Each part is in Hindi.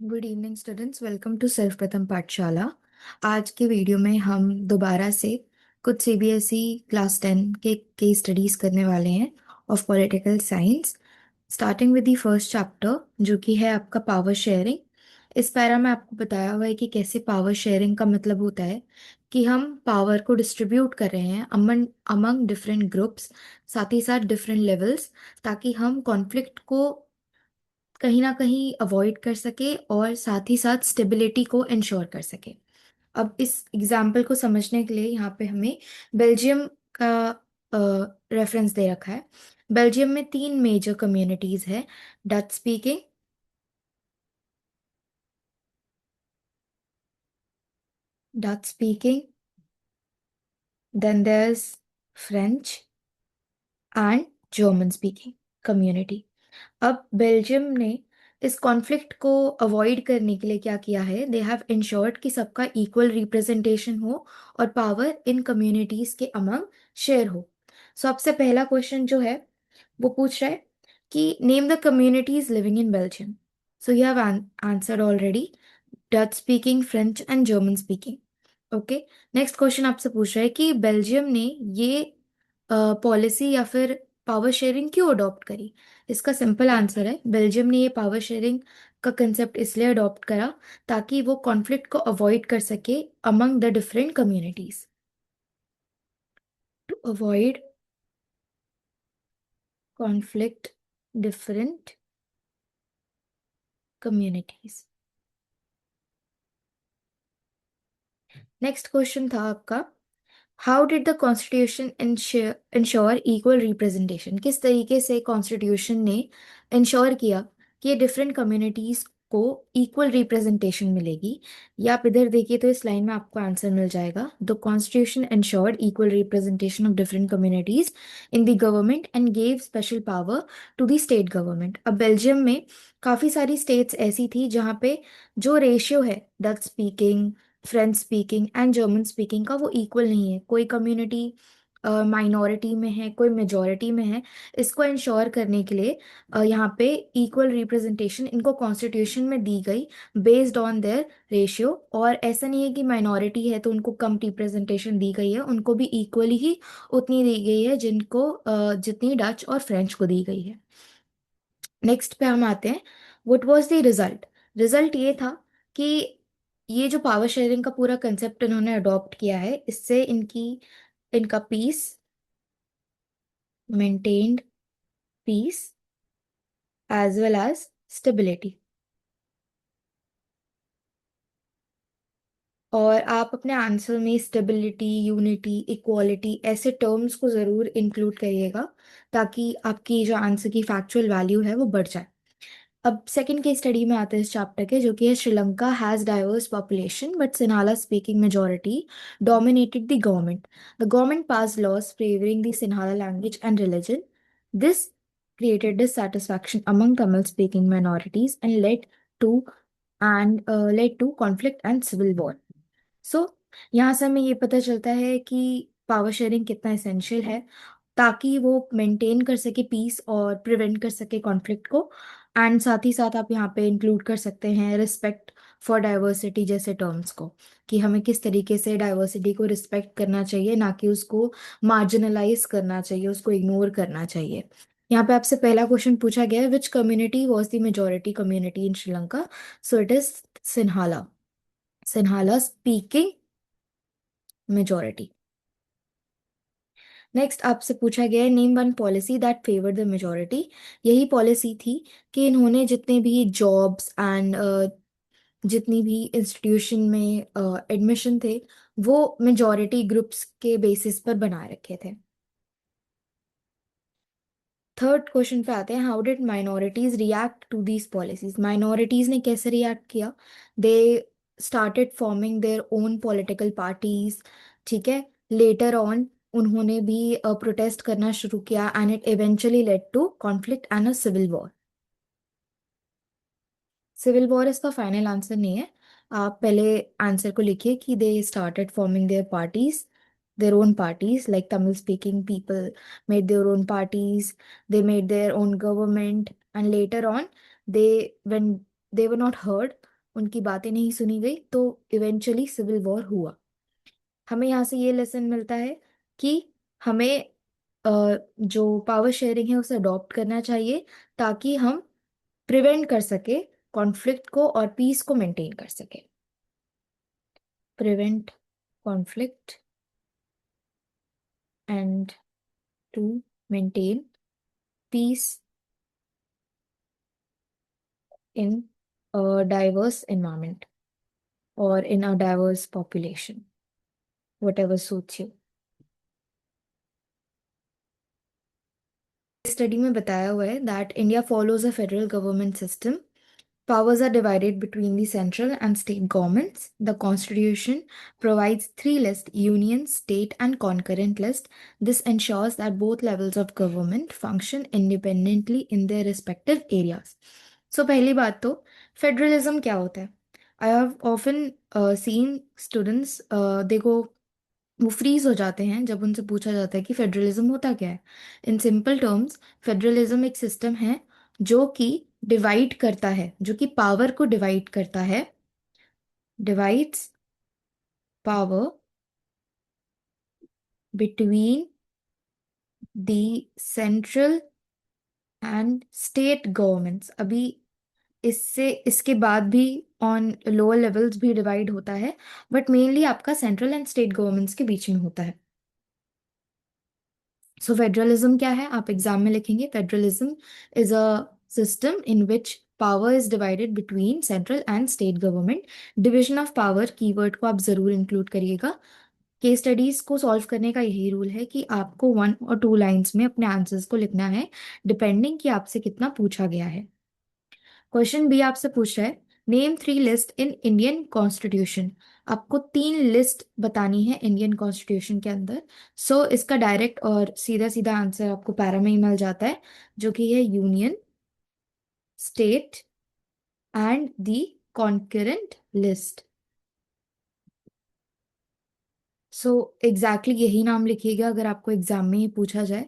Good evening students, welcome to Sarva Prathama Pathshala. आज के वीडियो में हम दोबारा से कुछ सीबीएसई क्लास 10 के केस स्टडीज करने वाले हैं of political science. Starting with the first chapter जो कि है आपका पावर शेयरिंग। इस पैरा में आपको बताया हुआ है कि कैसे पावर शेयरिंग का मतलब होता है कि हम पावर को डिस्ट्रीब्यूट कर रहे हैं अमंग अमंग डिफरेंट ग्रुप्स, साथ ही साथ डिफरेंट लेवल्स, ताकि हम कॉन्फ्लिक्ट को कहीं ना कहीं अवॉइड कर सके और साथ ही साथ स्टेबिलिटी को इंश्योर कर सके। अब इस एग्जाम्पल को समझने के लिए यहाँ पे हमें बेल्जियम का रेफरेंस दे रखा है। बेल्जियम में तीन मेजर कम्युनिटीज है। Dutch speaking, Dutch speaking, then there French and German speaking community. अब बेल्जियम ने इस कॉन्फ्लिक्ट को अवॉइड करने के लिए क्या किया है, दे हैव इंश्योर्ड कि सबका इक्वल रिप्रेजेंटेशन हो और पावर इन कम्युनिटीज के अमंग शेयर हो। सो आपसे पहला क्वेश्चन जो है वो पूछ रहा है कि name the communities living in Belgium. So you have answered already, Dutch speaking, French and German speaking. Okay, next question आपसे पूछ रहा है कि बेल्जियम ने ये पॉलिसी या फिर पावर शेयरिंग क्यों अडॉप्ट करी। इसका सिंपल आंसर है, बेल्जियम ने ये पावर शेयरिंग का कंसेप्ट इसलिए अडॉप्ट करा ताकि वो कॉन्फ्लिक्ट को अवॉइड कर सके among the different communities, to avoid conflict different communities. Next question था आपका, how did the constitution ensure equal representation. किस तरीके से कॉन्स्टिट्यूशन ने इंश्योर किया कि ये डिफरेंट कम्युनिटीज को इक्वल रिप्रेजेंटेशन मिलेगी। या आप इधर देखिए तो इस लाइन में आपको आंसर मिल जाएगा, the constitution ensured equal representation of different communities in the government and gave special power to the state government. अब बेल्जियम में काफी सारी स्टेट्स ऐसी थी जहाँ पे जो रेशियो है Dutch speaking, French speaking and German speaking का वो इक्वल नहीं है। कोई कम्युनिटी माइनॉरिटी में है, कोई मेजॉरिटी में है। इसको इंश्योर करने के लिए यहाँ पे इक्वल रिप्रेजेंटेशन इनको कॉन्स्टिट्यूशन में दी गई बेस्ड ऑन देयर रेशियो। और ऐसा नहीं है कि माइनॉरिटी है तो उनको कम रिप्रेजेंटेशन दी गई है, उनको भी इक्वली ही उतनी दी गई है जिनको जितनी डच और फ्रेंच को दी गई है। नेक्स्ट पे हम आते हैं, what was the result. Result ये था कि ये जो पावर शेयरिंग का पूरा कंसेप्ट इन्होंने अडॉप्ट किया है, इससे इनका peace, maintained peace as well as stability. और आप अपने आंसर में स्टेबिलिटी, यूनिटी, इक्वालिटी ऐसे टर्म्स को ज़रूर इंक्लूड करिएगा ताकि आपकी जो आंसर की फैक्चुअल वैल्यू है वो बढ़ जाए। अब सेकंड केस स्टडी में आते हैं इस चैप्टर के, जो कि है Sri Lanka has diverse population but Sinhala speaking majority dominated the government. The government pass laws favouring the Sinhala language and religion. This created dissatisfaction among Tamil speaking minorities and to led to conflict and civil war. सो यहाँ से हमें ये पता चलता है कि पावर शेयरिंग कितना इसेंशियल है ताकि वो मेंटेन कर सके पीस और प्रिवेंट कर सके कॉन्फ्लिक्ट को। एंड साथ ही साथ आप यहाँ पे इंक्लूड कर सकते हैं रिस्पेक्ट फॉर डाइवर्सिटी जैसे टर्म्स को, कि हमें किस तरीके से डाइवर्सिटी को रिस्पेक्ट करना चाहिए, ना कि उसको मार्जिनलाइज करना चाहिए, उसको इग्नोर करना चाहिए। यहाँ पे आपसे पहला क्वेश्चन पूछा गया है, विच community was the majority community in Sri Lanka. So it is Sinhala, Sinhala speaking majority. Next आपसे पूछा गया है, name one policy that favour the majority. यही पॉलिसी थी कि इन्होंने जितने भी जॉब्स एंड जितनी भी इंस्टीट्यूशन में एडमिशन थे वो मेजोरिटी ग्रुप्स के बेसिस पर बनाए रखे थे। थर्ड क्वेश्चन पे आते हैं, how did minorities react to these policies. Minorities ने कैसे रिएक्ट किया, they started forming their own political parties. ठीक है, लेटर ऑन उन्होंने भी प्रोटेस्ट करना शुरू किया and it eventually led to conflict and a civil war. Civil war इसका फाइनल आंसर नहीं है, आप पहले आंसर को लिखिए कि they started forming their parties, their own parties, like Tamil speaking people made their own parties, they made their own government, and later on they, when they were not heard, उनकी बातें नहीं सुनी गई, तो इवेंचुअली सिविल वॉर हुआ। हमें यहाँ से ये लेसन मिलता है कि हमें जो पावर शेयरिंग है उसे अडॉप्ट करना चाहिए, ताकि हम प्रिवेंट कर सके कॉन्फ्लिक्ट को और पीस को मेंटेन कर सके। Prevent conflict and to maintain peace in a diverse environment or in a diverse population, whatever suits you. Study में बताया हुआ है that India follows a federal government system. Powers are divided between the central and state governments. The Constitution provides three lists: union, state, and concurrent list. This ensures that both levels of government function independently in their respective areas. So पहली बात तो फेडरलिज्म क्या होता है? I have often seen students, देखो, वो फ्रीज हो जाते हैं जब उनसे पूछा जाता है कि फेडरलिज्म होता क्या है. इन सिंपल टर्म्स, फेडरलिज्म एक सिस्टम है जो कि डिवाइड करता है, जो कि पावर को डिवाइड करता है, divides power between the central and state governments. अभी इससे इसके बाद भी ऑन लोअर लेवल्स भी डिवाइड होता है, बट मेनली आपका सेंट्रल एंड स्टेट गवर्नमेंट्स के बीच में होता है. सो फेडरलिज्म क्या है, आप एग्जाम में लिखेंगे. Federalism is a system in which power is divided between central and state government. Division of power keyword को आप जरूर इंक्लूड करिएगा. केस स्टडीज को सॉल्व करने का यही रूल है कि आपको 1 और 2 लाइंस में अपने आंसर्स को लिखना है, डिपेंडिंग कि आपसे कितना पूछा गया है. क्वेश्चन बी आपसे पूछ रहा है, name 3 list in Indian constitution. आपको 3 लिस्ट बतानी है इंडियन कॉन्स्टिट्यूशन के अंदर. इसका डायरेक्ट और सीधा सीधा आंसर आपको पैरा में ही मिल जाता है, जो कि है union, state and the concurrent list. Exactly यही नाम लिखिएगा अगर आपको एग्जाम में ही पूछा जाए.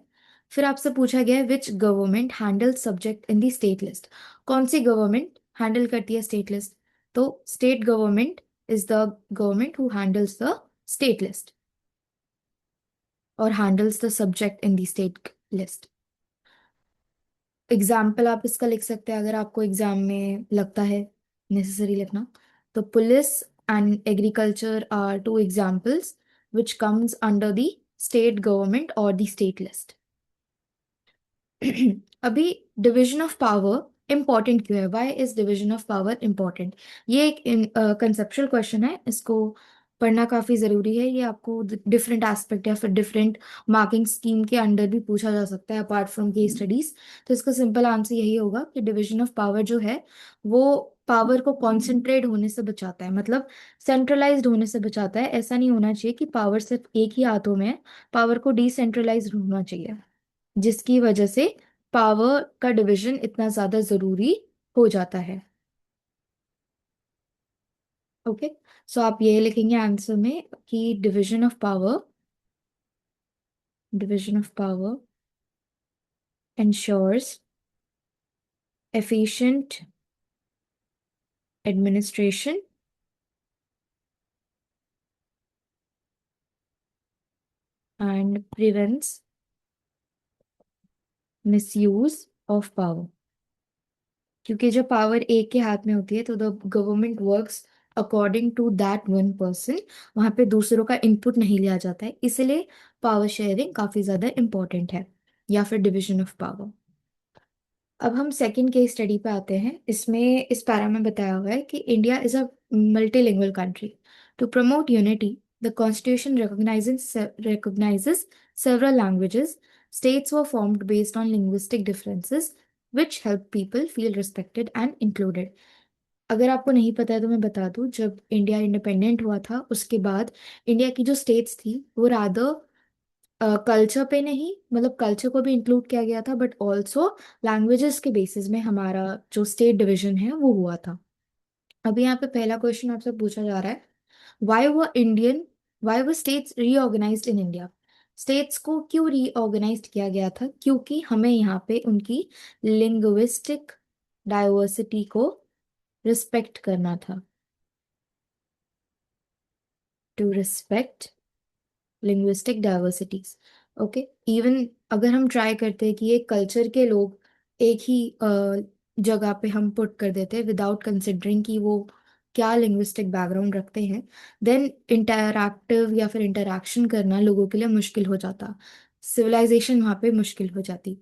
फिर आपसे पूछा गया है which government handle subject in the state list. कौन सी गवर्नमेंट हैंडल करती है स्टेट लिस्ट? तो state government is the government who handles the state list और handles the subject in the state list. Example आप इसका लिख सकते हैं अगर आपको एग्जाम में लगता है नेसेसरी लिखना. तो police and agriculture are 2 examples which comes under the state government or the state list. अभी डिवीजन ऑफ पावर इंपॉर्टेंट क्यों है? Why is division of power important? ये एक कंसेप्चुअल क्वेश्चन है, इसको पढ़ना काफी जरूरी है. ये आपको डिफरेंट एस्पेक्ट या फिर डिफरेंट मार्किंग स्कीम के अंडर भी पूछा जा सकता है अपार्ट फ्रॉम केस स्टडीज. तो इसका सिंपल आंसर यही होगा कि डिवीजन ऑफ पावर जो है वो पावर को कॉन्सेंट्रेट होने से बचाता है, मतलब सेंट्रलाइज्ड होने से बचाता है. ऐसा नहीं होना चाहिए कि पावर सिर्फ एक ही हाथों में है, पावर को डिसेंट्रलाइज्ड होना चाहिए, जिसकी वजह से पावर का डिवीजन इतना ज्यादा जरूरी हो जाता है. ओके, आप ये लिखेंगे आंसर में कि division of power ensures efficient administration and prevents misuse of power. क्योंकि जब पावर एक के हाथ में होती है तो the government works according to that 1 person. वहां पे दूसरों का इनपुट नहीं लिया जाता है, इसलिए पावर शेयरिंग काफी ज्यादा इंपॉर्टेंट है, या फिर डिविजन ऑफ पावर. अब हम सेकंड केस स्टडी पे आते हैं. इसमें इस पैरा में बताया हुआ है कि India is a multilingual country. To promote unity, the constitution recognizes several languages. States were formed based on linguistic differences, which help people feel respected and included. अगर आपको नहीं पता है तो मैं बता दूं, जब इंडिया इंडिपेंडेंट हुआ था उसके बाद इंडिया की जो स्टेट्स थी वो रादर कल्चर पे नहीं, मतलब कल्चर को भी इंक्लूड किया गया था, बट ऑल्सो लैंग्वेजेस के बेसिस में हमारा जो स्टेट डिवीजन है वो हुआ था. अभी यहाँ पे पहला क्वेश्चन आपसे पूछा जा रहा है, why were states reorganised in India. States को क्यों रीऑर्गेनाइज्ड किया गया था? क्योंकि हमें यहाँ पे उनकी लिंग्विस्टिक डाइवर्सिटी को रिस्पेक्ट करना था, to respect linguistic diversities. Okay, even अगर हम ट्राई करते हैं कि एक कल्चर के लोग एक ही जगह पे हम पुट कर देते हैं विदाउट कंसिडरिंग कि वो क्या लिंग्विस्टिक बैकग्राउंड रखते हैं, देन इंटरैक्टिव या फिर इंटरैक्शन करना लोगों के लिए मुश्किल हो जाता, सिविलाइजेशन वहाँ पे मुश्किल हो जाती।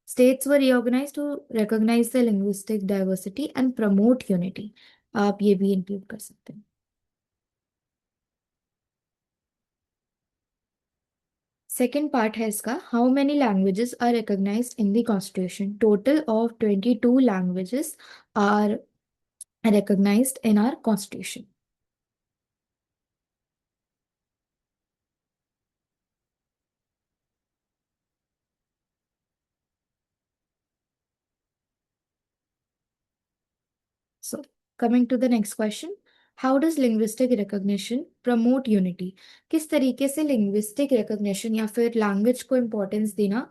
States were reorganized to recognize the linguistic diversity and promote unity। आप ये भी इंक्लूड कर सकते हैं। सेकेंड पार्ट है इसका, how many languages are recognized in the constitution. Total of 22 languages are recognized in our constitution। So, coming to the next question, how does linguistic recognition promote unity? किस तरीके से linguistic recognition या फिर language को importance देना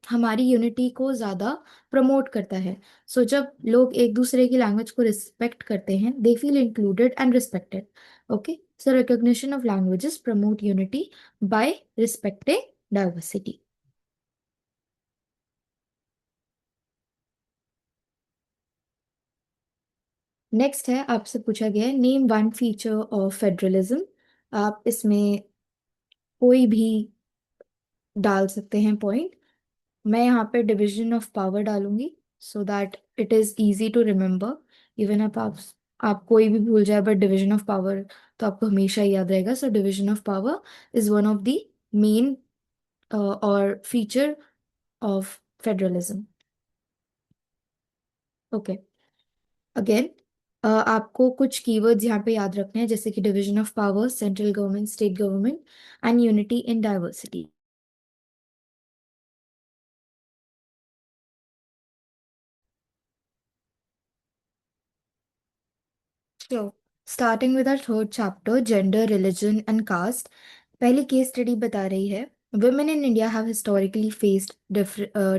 हमारी यूनिटी को ज़्यादा प्रमोट करता है। सो जब लोग एक दूसरे की लैंग्वेज को रिस्पेक्ट करते हैं, they feel included and respected. Okay, so recognition of languages promote unity by respecting diversity. Next है, आपसे पूछा गया है name one feature of federalism. आप इसमें कोई भी डाल सकते हैं पॉइंट। मैं यहाँ पे डिविजन ऑफ पावर डालूंगी so that it is easy to remember. Even आप कोई भी भूल जाए बट डिविजन ऑफ पावर तो आपको हमेशा ही याद रहेगा। So division of power is one of the main और feature of federalism. Okay, again आपको कुछ कीवर्ड्स यहाँ पे याद रखने हैं, जैसे कि division of power, central government, state government and unity in diversity. So, starting with our third chapter, gender, religion, and caste. पहली केस स्टडी बता रही है, women in India have historically faced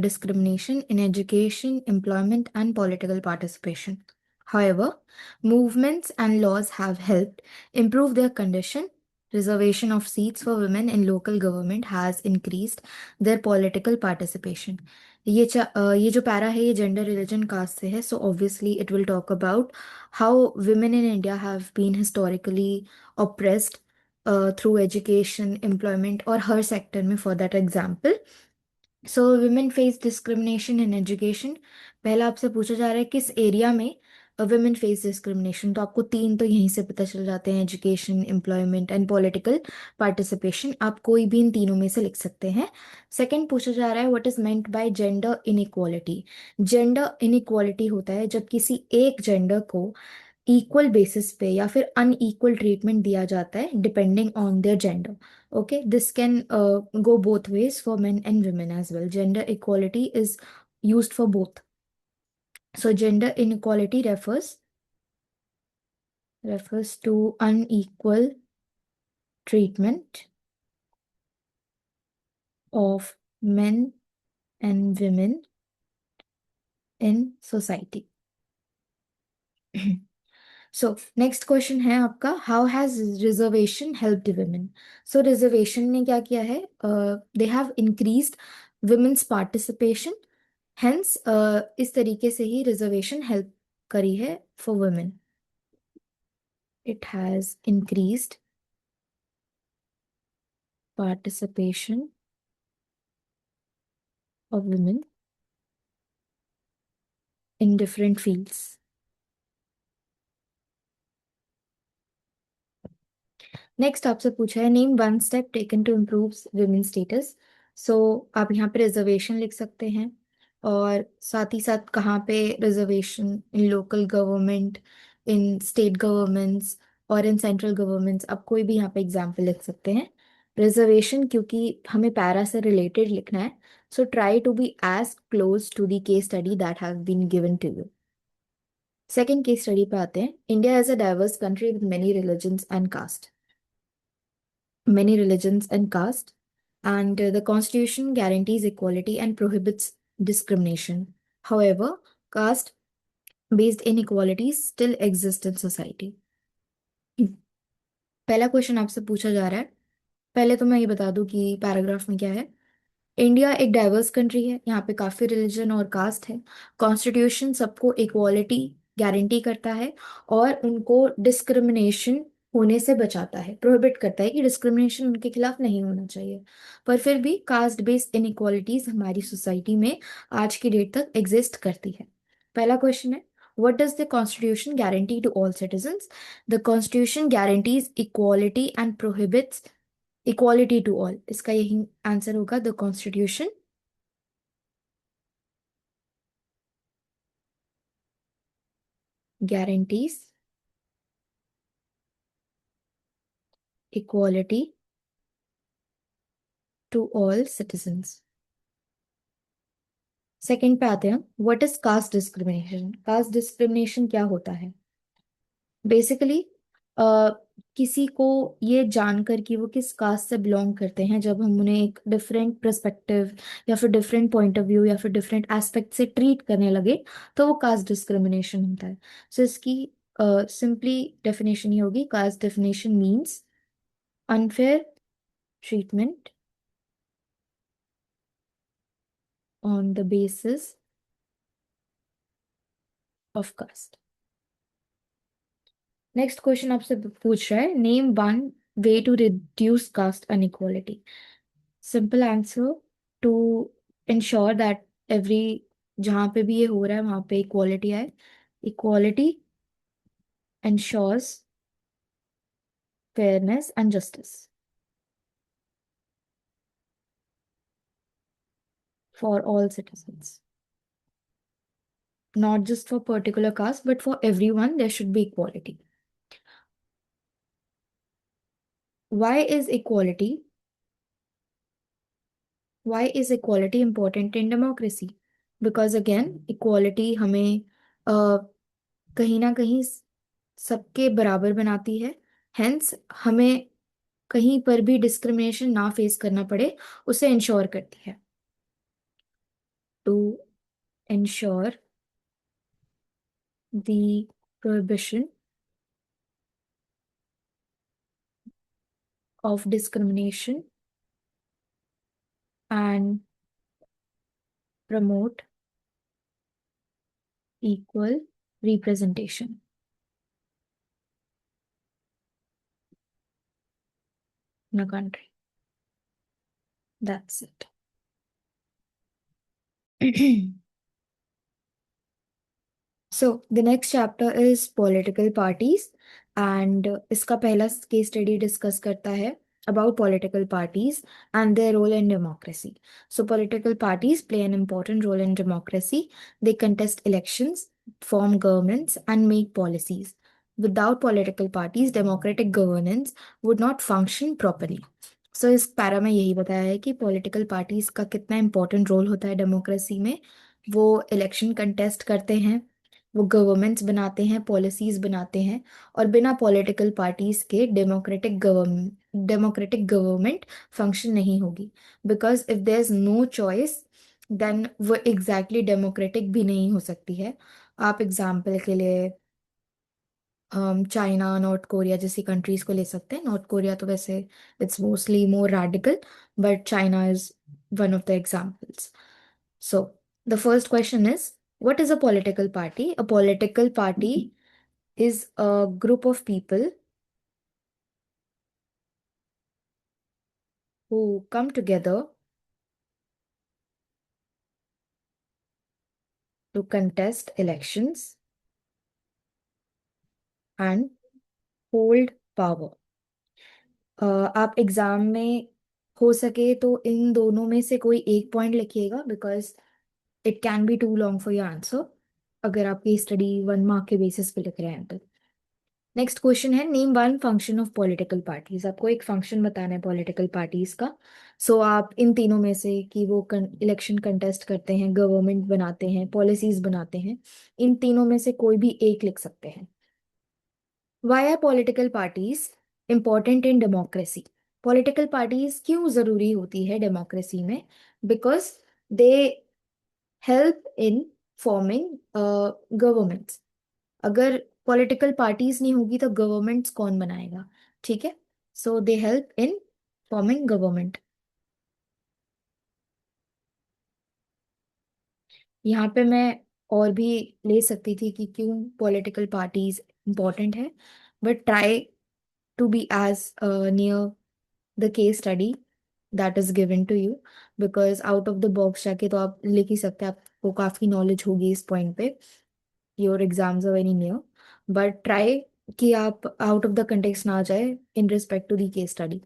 discrimination in education, employment, and political participation. However, movements and laws have helped improve their condition. Reservation of seats for women in local government has increased their political participation। ये जो पैरा है ये जेंडर रिलीजन कास्ट से है, so obviously it will talk about how women in India have been historically oppressed through education, employment और हर सेक्टर में। For that example, so women face discrimination in education. पहला आपसे पूछा जा रहा है किस एरिया में women फेस डिस्क्रिमिनेशन, तो आपको तीन तो यहीं से पता चल जाते हैं, education, employment and political participation. आप कोई भी इन तीनों में से लिख सकते हैं। सेकंड पूछा जा रहा है what is meant by gender inequality. Gender inequality होता है जब किसी एक जेंडर को इक्वल बेसिस पे या फिर अनइक्वल ट्रीटमेंट दिया जाता है depending on their gender. Okay, this can go both ways for men and women as well. Gender equality is used for both. So gender inequality refers to unequal treatment of men and women in society। So next question है आपका, how has reservation helped women. So reservation ने क्या किया है, they have increased women's participation. Hence इस तरीके से ही रिजर्वेशन हेल्प करी है for women. It has increased participation of women in different fields. Next आपसे पूछा है name one step taken to improve women status. So आप यहाँ पे रिजर्वेशन लिख सकते हैं और साथ ही साथ कहाँ पे रिजर्वेशन इन लोकल गवर्नमेंट, इन स्टेट गवर्नमेंट्स और इन सेंट्रल गवर्नमेंट्स, आप कोई भी यहाँ पे एग्जाम्पल लिख सकते हैं। रिजर्वेशन क्योंकि हमें पैरा से रिलेटेड लिखना है, so try to be as close to the case study that have been given to you. Second case study पे आते हैं, India as a diverse country with many religions and caste. Many religions and caste, and the Constitution guarantees equality and prohibits discrimination. However, caste based inequalities still exist in society? पहला क्वेश्चन आपसे पूछा जा रहा है। पहले तो मैं ये बता दूं कि पैराग्राफ में क्या है। इंडिया एक डाइवर्स कंट्री है, यहाँ पे काफी रिलीजन और कास्ट है। कॉन्स्टिट्यूशन सबको इक्वालिटी गारंटी करता है और उनको डिस्क्रिमिनेशन होने से बचाता है, प्रोहिबिट करता है कि डिस्क्रिमिनेशन उनके खिलाफ नहीं होना चाहिए। पर फिर भी कास्ट बेस्ड इनइक्वालिटीज हमारी सोसाइटी में आज की डेट तक एग्जिस्ट करती है। पहला क्वेश्चन है, what does the constitution guarantee to all citizens? The constitution guarantees equality and prohibits equality to all. इसका यही आंसर होगा, the constitution guarantees equality to all citizens। Second पे आते हैं, what is caste discrimination? Caste discrimination क्या होता है? बेसिकली किसी को ये जानकर कि वो किस कास्ट से बिलोंग करते हैं, जब हम उन्हें एक डिफरेंट पर्सपेक्टिव या फिर डिफरेंट पॉइंट ऑफ व्यू या फिर डिफरेंट एस्पेक्ट से ट्रीट करने लगे, तो वो कास्ट डिस्क्रिमिनेशन होता है। सो इसकी सिंपली डेफिनेशन ये होगी, caste definition means unfair treatment on the basis of caste। Next question आपसे पूछ रहा है, name one way to reduce caste inequality. Simple answer, to ensure that every, जहाँ पे भी ये हो रहा है वहाँ पे इक्वालिटी आए। Equality ensures fairness and justice for all citizens, not just for particular caste but for everyone there should be equality। why is equality why is equality important in democracy? Because again equality हमें कहीं ना कहीं सबके बराबर बनाती है। हेंस हमें कहीं पर भी डिस्क्रिमिनेशन ना फेस करना पड़े, उसे इंश्योर करती है। To ensure the prohibition of discrimination and promote equal representation in a country। That's it। So the next chapter is political parties and इसका पहला केस स्टडी डिस्कस करता है about political parties and their role in democracy। So political parties play an important role in democracy। They contest elections, form governments and make policies। Without political parties, democratic governance would not function properly। So इस पैरा में यही बताया है कि political parties का कितना important रोल होता है डेमोक्रेसी में। वो इलेक्शन कंटेस्ट करते हैं, वो गवर्नमेंट्स बनाते हैं, पॉलिसीज बनाते हैं, और बिना पॉलिटिकल पार्टीज के डेमोक्रेटिक गवर्नमेंट फंक्शन नहीं होगी। Because if there is no choice then वो एग्जैक्टली डेमोक्रेटिक भी नहीं हो सकती है। आप एग्जाम्पल के लिए चाइना, नॉर्थ कोरिया जैसी कंट्रीज को ले सकते हैं। नॉर्थ कोरिया तो वैसे it's mostly more radical, but China is one of the examples. So the first question is, what is a political party? A political party is a group of people who come together to contest elections and hold power। आप एग्जाम में हो सके तो इन दोनों में से कोई एक पॉइंट लिखिएगा, because it can be too long for your answer अगर आपकी स्टडी 1 मार्क के बेसिस पे लिख रहे हैं तो। नेक्स्ट क्वेश्चन है, name one function of political parties. आपको एक फंक्शन बताना है पॉलिटिकल पार्टीज का। सो आप इन तीनों में से कि वो इलेक्शन कंटेस्ट करते हैं, गवर्नमेंट बनाते हैं, पॉलिसीज बनाते हैं, इन तीनों में से कोई भी एक लिख सकते हैं। Why are political parties important in democracy? Political parties क्यों जरूरी होती है डेमोक्रेसी में? Because they help in forming governments. अगर पॉलिटिकल पार्टीज नहीं होगी तो गवर्नमेंट्स कौन बनाएगा? ठीक है, so they help in forming government. यहाँ पे मैं और भी ले सकती थी कि क्यों पॉलिटिकल पार्टीज इंपॉर्टेंट है, but try to be as near the case study that is given to you, because out of the box जाके तो आप लिख ही सकते हैं, आपको काफ़ी नॉलेज होगी इस पॉइंट पे, your exams are very near, but try कि आप आउट ऑफ द कंटेक्स्ट ना जाए in respect to the case study.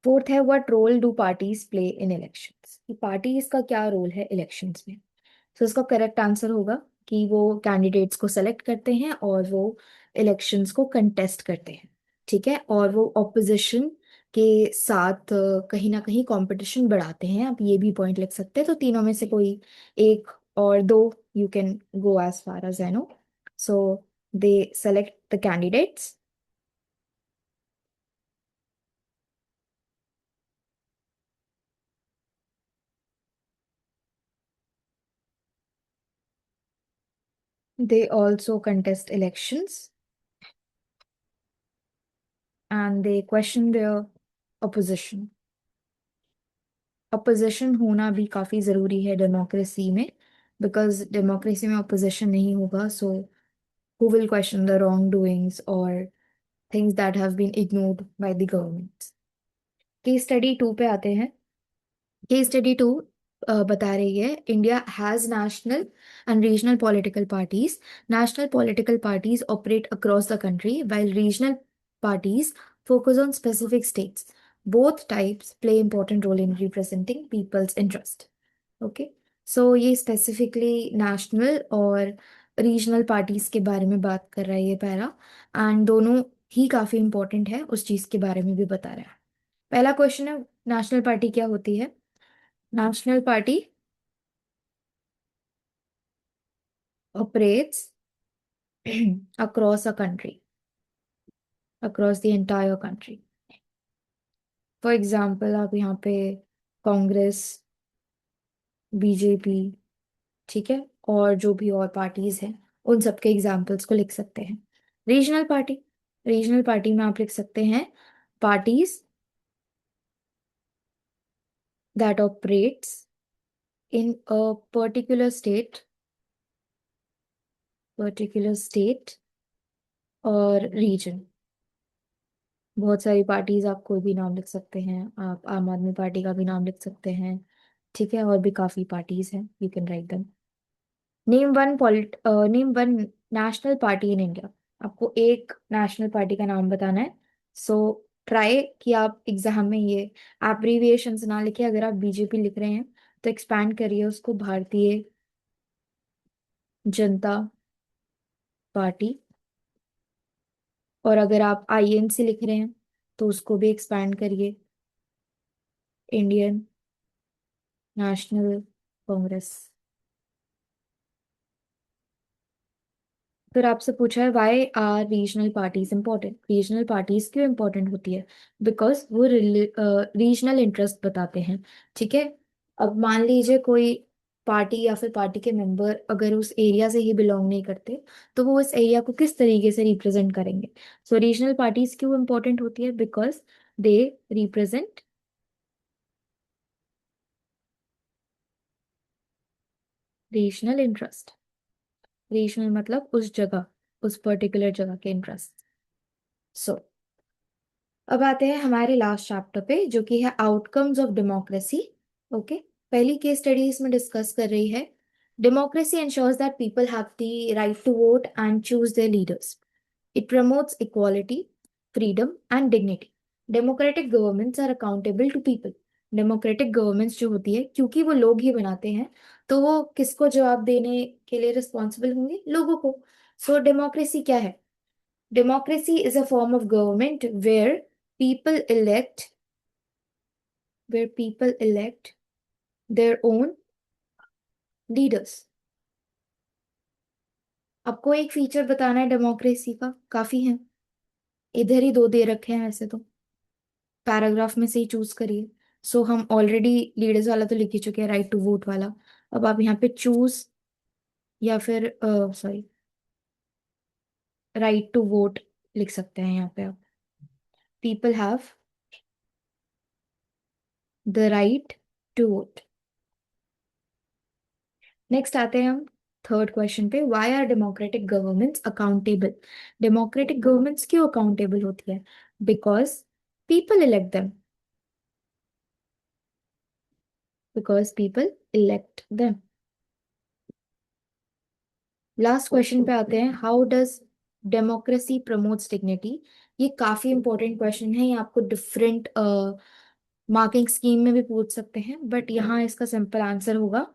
Fourth है, what role do parties play in elections, कि पार्टीज का क्या रोल है इलेक्शंस में। तो इसका करेक्ट आंसर होगा कि वो कैंडिडेट्स को सेलेक्ट करते हैं और वो इलेक्शंस को कंटेस्ट करते हैं। ठीक है, और वो ऑपोजिशन के साथ कहीं ना कहीं कंपटीशन बढ़ाते हैं। आप ये भी पॉइंट लिख सकते हैं, तो तीनों में से कोई एक और दो, you can go as far as I know. So they select the candidates, they also contest elections and they question their opposition। Opposition होना भी काफी जरूरी है डेमोक्रेसी में, बिकॉज डेमोक्रेसी में अपोजिशन नहीं होगा, so who will question the wrong doings और things that have been ignored by the government. Case study two पे आते हैं। केस स्टडी टू बता रही है, India has national and regional political parties. National political parties operate across the country while regional parties focus on specific states. Both types play important role in representing people's interest. Okay, so ये स्पेसिफिकली नेशनल और रीजनल पार्टीज के बारे में बात कर रहा है ये पैरा, एंड दोनों ही काफी इंपॉर्टेंट है, उस चीज के बारे में भी बता रहा है। पहला क्वेश्चन है, नेशनल पार्टी क्या होती है? National party operates across a country, across the entire country। For example आप यहाँ पे कांग्रेस, बीजेपी, ठीक है, और जो भी और पार्टीज हैं उन सबके एग्जाम्पल्स को लिख सकते हैं। रीजनल पार्टी, रीजनल पार्टी में आप लिख सकते हैं parties that operates in a particular state, particular state और रीजन। बहुत सारी पार्टीज, आप कोई भी नाम लिख सकते हैं, आप आम आदमी पार्टी का भी नाम लिख सकते हैं, ठीक है, और भी काफी पार्टीज हैं, you can write them. Name one national party in India. आपको एक नेशनल पार्टी का नाम बताना है, सो ट्राई कि आप एग्जाम में ये एब्रीविएशंस ना लिखे। अगर आप बीजेपी लिख रहे हैं तो एक्सपैंड करिए उसको भारतीय जनता पार्टी, और अगर आप आईएनसी लिख रहे हैं तो उसको भी एक्सपैंड करिए, इंडियन नेशनल कांग्रेस। फिर आपसे पूछा है, why are regional parties important? Regional parties क्यों इंपॉर्टेंट होती है? बिकॉज वो रीजनल इंटरेस्ट बताते हैं। ठीक है, अब मान लीजिए कोई पार्टी या फिर पार्टी के मेंबर अगर उस एरिया से ही बिलोंग नहीं करते, तो वो उस एरिया को किस तरीके से रिप्रेजेंट करेंगे? सो रीजनल पार्टीज क्यों इंपॉर्टेंट होती है? Because they represent regional interest. Regional मतलब उस जगह, उस पर्टिकुलर जगह के इंटरेस्ट। सो अब आते हैं हमारे लास्ट चैप्टर पे, जो कि है आउटकम्स ऑफ डेमोक्रेसी। ओके, पहली केस स्टडी इसमें डिस्कस कर रही है, democracy ensures that people have the right to vote and choose their leaders. It promotes equality, freedom and dignity. Democratic governments are accountable to people. Democratic governments जो होती है, क्योंकि वो लोग ही बनाते हैं, तो वो किसको जवाब देने के लिए रिस्पॉन्सिबल होंगे? लोगों को। सो डेमोक्रेसी क्या है? Democracy is a form of government where people elect, where people elect their own leaders। आपको एक फीचर बताना है डेमोक्रेसी का, काफी है, इधर ही दो दे रखे हैं वैसे तो, पैराग्राफ में से ही चूज करिए। सो हम ऑलरेडी लीडर्स वाला तो लिख ही चुके हैं, राइट टू वोट वाला। अब आप यहाँ पे चूज या फिर सॉरी, राइट टू वोट लिख सकते हैं यहाँ पे आप। People have the right to vote. Next आते हैं हम थर्ड क्वेश्चन पे, why are democratic governments accountable? Democratic governments क्यों अकाउंटेबल होती है? Because people elect them. Because people elect them. Last question पे आते हैं, how does democracy promotes dignity? ये काफी इंपॉर्टेंट क्वेश्चन है, ये आपको डिफरेंट मार्किंग स्कीम में भी पूछ सकते हैं, बट यहाँ इसका सिंपल आंसर होगा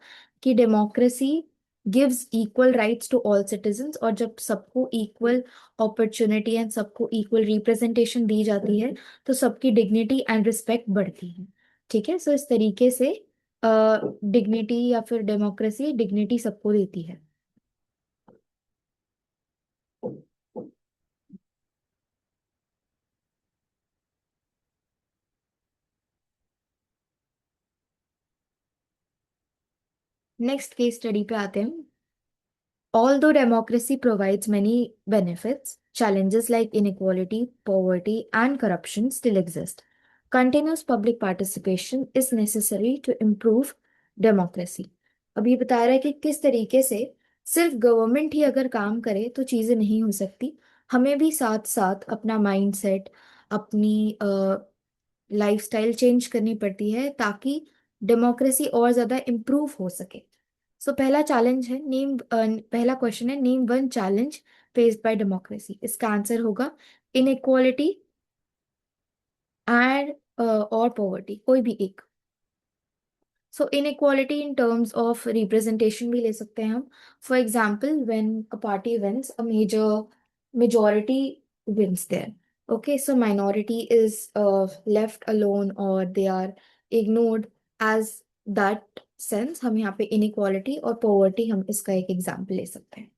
कि democracy gives equal rights to all citizens, और जब सबको इक्वल अपॉर्चुनिटी एंड सबको इक्वल रिप्रेजेंटेशन दी जाती है तो सबकी डिग्निटी एंड रिस्पेक्ट बढ़ती है। ठीक है, सो इस तरीके से डिग्निटी या फिर डेमोक्रेसी डिग्निटी सबको देती है। नेक्स्ट केस स्टडी पे आते हैं। Although democracy provides many benefits, challenges like inequality, poverty, and corruption still exist. Continuous public participation is necessary to improve democracy. अब ये बता रहा है कि किस तरीके से सिर्फ गवर्नमेंट ही अगर काम करे तो चीजें नहीं हो सकती, हमें भी साथ साथ अपना माइंडसेट, अपनी लाइफस्टाइल चेंज करनी पड़ती है ताकि डेमोक्रेसी और ज्यादा इम्प्रूव हो सके। सो पहला चैलेंज है नेम पहला क्वेश्चन है, name one challenge faced by democracy. इसका आंसर होगा इनइक्वालिटी एंड और पॉवर्टी, कोई भी एक। So inequality in terms of representation भी ले सकते हैं हम। For example, when a party wins a majority wins there, okay, so minority is left alone और they are ignored as that sense. हम यहाँ पे इनइक्वालिटी और पॉवर्टी हम इसका एक एग्जाम्पल ले सकते हैं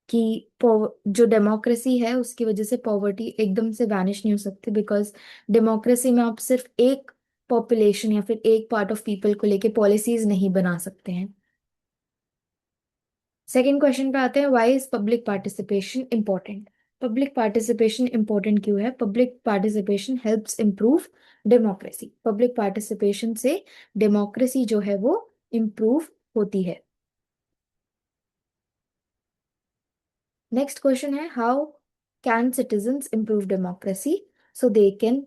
कि जो डेमोक्रेसी है उसकी वजह से पॉवर्टी एकदम से वैनिश नहीं हो सकती, बिकॉज डेमोक्रेसी में आप सिर्फ एक पॉपुलेशन या फिर एक पार्ट ऑफ पीपल को लेके पॉलिसीज नहीं बना सकते हैं। सेकेंड क्वेश्चन पे आते हैं, why is public participation important? Public participation important क्यों है? Public participation helps improve democracy. Public participation से डेमोक्रेसी जो है वो इम्प्रूव होती है। नेक्स्ट क्वेश्चन है, how can citizens improve democracy? So they can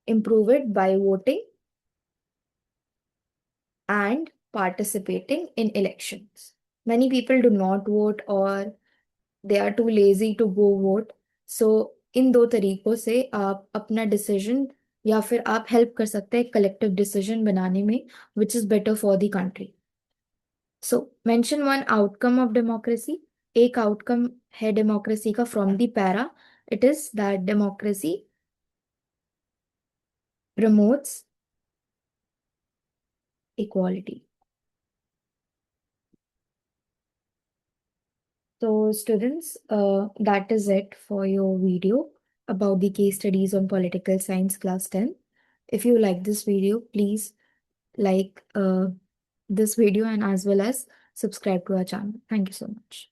improve it by voting and participating in elections. Many people do not vote or they are too lazy to go vote. So इन दो तरीकों से आप अपना डिसीजन या फिर आप हेल्प कर सकते हैं कलेक्टिव डिसीजन बनाने में, which is better for the country. So mention one outcome of democracy. एक आउटकम है डेमोक्रेसी का from the para, it is that democracy promotes equality. So, students, that is it for your video about the case studies on political science class 10. If you like this video, please like this video and as well as subscribe to our channel. Thank you so much.